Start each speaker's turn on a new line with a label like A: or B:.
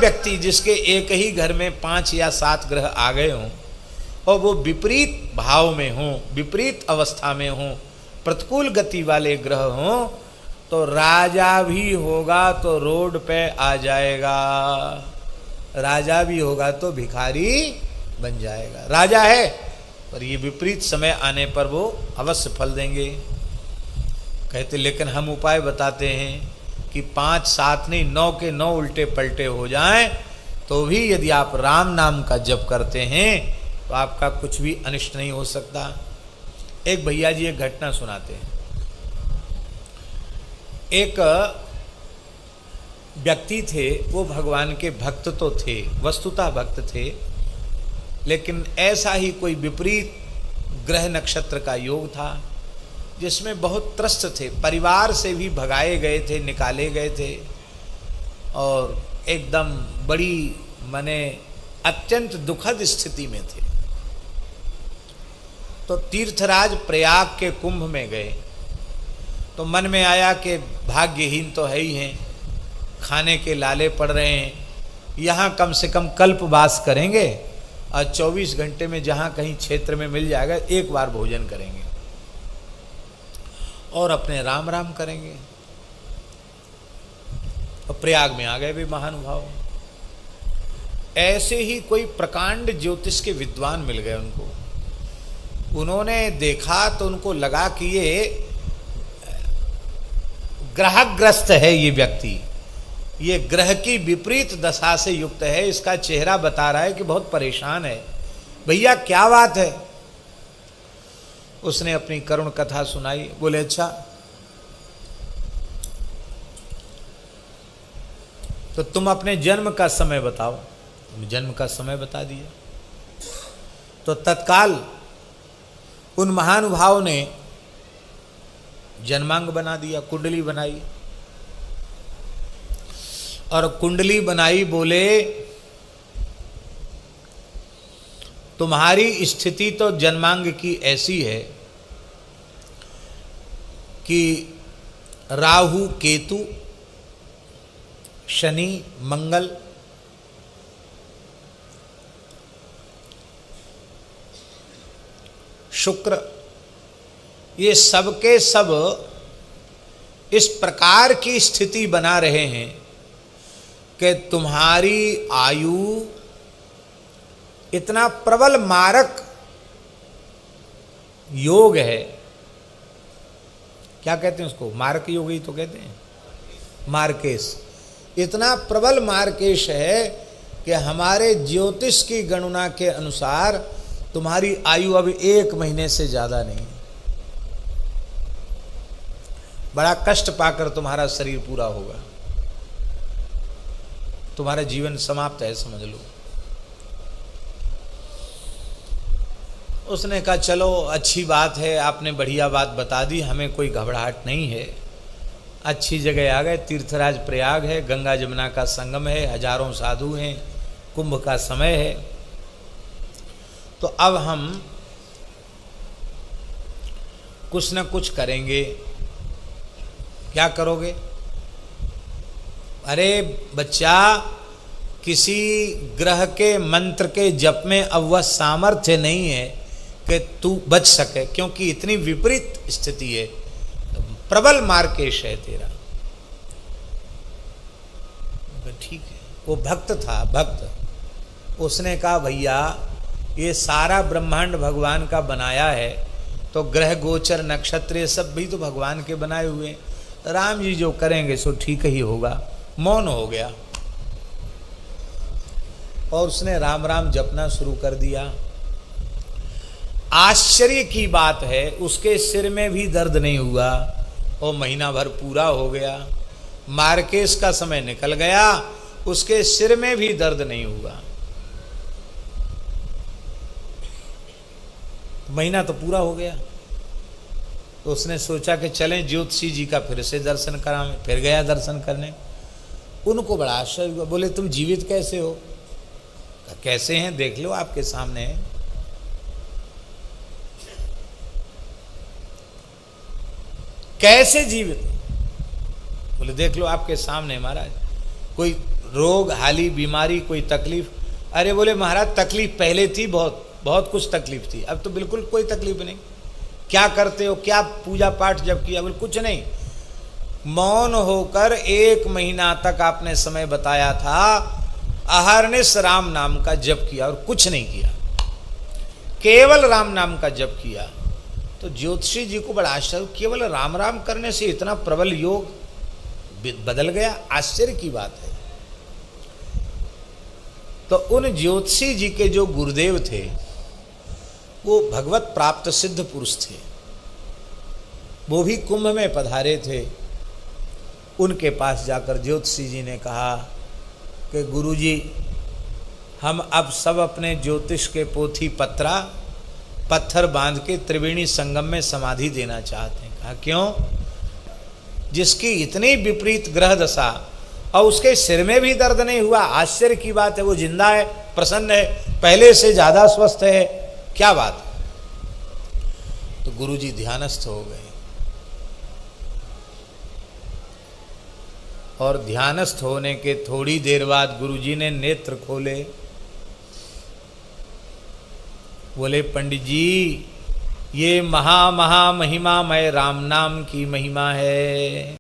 A: व्यक्ति जिसके एक ही घर में 5 या 7 ग्रह आ गए हों और वो विपरीत भाव में हों, विपरीत अवस्था में हों, प्रतिकूल गति वाले ग्रह हों, तो राजा भी होगा तो रोड पे आ जाएगा, राजा भी होगा तो भिखारी बन जाएगा। राजा है पर ये विपरीत समय आने पर वो अवश्य फल देंगे। कहते लेकिन हम उपाय बताते हैं कि 5 7 नहीं 9 के 9 उल्टे पलटे हो जाएं तो भी यदि आप राम नाम का जप करते हैं तो आपका कुछ भी अनिष्ट नहीं हो सकता। एक भैया जी एक घटना सुनाते हैं। एक व्यक्ति थे, वो भगवान के भक्त तो थे, वस्तुतः भक्त थे, लेकिन ऐसा ही कोई विपरीत ग्रह नक्षत्र का योग था जिसमें बहुत त्रस्त थे, परिवार से भी भगाए गए थे, निकाले गए थे और एकदम बड़ी माने अत्यंत दुखद स्थिति में थे। तो तीर्थराज प्रयाग के कुंभ में गए तो मन में आया कि भाग्यहीन तो है ही हैं, खाने के लाले पड़ रहे हैं, यहाँ कम से कम कल्पवास करेंगे और 24 घंटे में जहाँ कहीं क्षेत्र में मिल जाएगा एक बार भोजन करेंगे और अपने राम राम करेंगे। और प्रयाग में आ गए भी महानुभाव। ऐसे ही कोई प्रकांड ज्योतिष के विद्वान मिल गए उनको। उन्होंने देखा तो उनको लगा कि ये ग्रहग्रस्त है, ये व्यक्ति, ये ग्रह की विपरीत दशा से युक्त है, इसका चेहरा बता रहा है कि बहुत परेशान है। भैया क्या बात है? उसने अपनी करुण कथा सुनाई। बोले अच्छा तो तुम अपने जन्म का समय बताओ। जन्म का समय बता दिया तो तत्काल उन महानुभाव ने जन्मांग बना दिया, कुंडली बनाई और कुंडली बनाई। बोले तुम्हारी स्थिति तो जन्मांग की ऐसी है कि राहु केतु शनि मंगल शुक्र ये सब के सब इस प्रकार की स्थिति बना रहे हैं कि तुम्हारी आयु इतना प्रबल मारक योग है। क्या कहते हैं उसको? मारक योग ही तो कहते हैं, मार्केश। इतना प्रबल मार्केश है कि हमारे ज्योतिष की गणना के अनुसार तुम्हारी आयु अब 1 महीने से ज्यादा नहीं। बड़ा कष्ट पाकर तुम्हारा शरीर पूरा होगा, तुम्हारा जीवन समाप्त है, समझ लो। उसने कहा चलो अच्छी बात है, आपने बढ़िया बात बता दी, हमें कोई घबराहट नहीं है। अच्छी जगह आ गए, तीर्थराज प्रयाग है, गंगा जमुना का संगम है, हजारों साधु हैं, कुंभ का समय है। तो अब हम कुछ न कुछ करेंगे। क्या करोगे? अरे बच्चा, किसी ग्रह के मंत्र के जप में अब वह सामर्थ्य नहीं है कि तू बच सके, क्योंकि इतनी विपरीत स्थिति है, प्रबल मार्केश है तेरा। ठीक है, वो भक्त था, भक्त। उसने कहा भैया ये सारा ब्रह्मांड भगवान का बनाया है, तो ग्रह गोचर नक्षत्र ये सब भी तो भगवान के बनाए हुए हैं, राम जी जो करेंगे सो ठीक ही होगा। मौन हो गया और उसने राम राम जपना शुरू कर दिया। आश्चर्य की बात है, उसके सिर में भी दर्द नहीं हुआ और महीना भर पूरा हो गया। मार्केश का समय निकल गया, उसके सिर में भी दर्द नहीं हुआ। महीना तो पूरा हो गया। तो उसने सोचा कि चलें ज्योतिषी जी का फिर से दर्शन करावें। फिर गया दर्शन करने। उनको बड़ा आश्चर्य हुआ। बोले तुम जीवित कैसे हो? कैसे हैं देख लो, आपके सामने है। कैसे जीवित? बोले देख लो आपके सामने महाराज, कोई रोग हाली बीमारी कोई तकलीफ? अरे बोले महाराज तकलीफ पहले थी, बहुत बहुत कुछ तकलीफ थी, अब तो बिल्कुल कोई तकलीफ नहीं। क्या करते हो, क्या पूजा पाठ जब किया? बोले कुछ नहीं। मौन होकर 1 महीना तक आपने समय बताया था, अहरनिश राम नाम का जप किया और कुछ नहीं किया, केवल राम नाम का जप किया। तो ज्योतिषी जी को बड़ा आश्चर्य, केवल राम राम करने से इतना प्रबल योग बदल गया? आश्चर्य की बात है। तो उन ज्योतिषी जी के जो गुरुदेव थे वो भगवत प्राप्त सिद्ध पुरुष थे, वो भी कुंभ में पधारे थे। उनके पास जाकर ज्योतिषी जी ने कहा कि गुरुजी, हम अब सब अपने ज्योतिष के पोथी पत्थर बांध के त्रिवेणी संगम में समाधि देना चाहते हैं। कहा क्यों? जिसकी इतनी विपरीत ग्रह दशा और उसके सिर में भी दर्द नहीं हुआ, आश्चर्य की बात है, वो जिंदा है, प्रसन्न है, पहले से ज्यादा स्वस्थ है, क्या बात है? तो गुरुजी ध्यानस्थ हो गए और ध्यानस्थ होने के थोड़ी देर बाद गुरुजी ने नेत्र खोले। बोले पंडित जी, ये महा महिमामय राम नाम की महिमा है।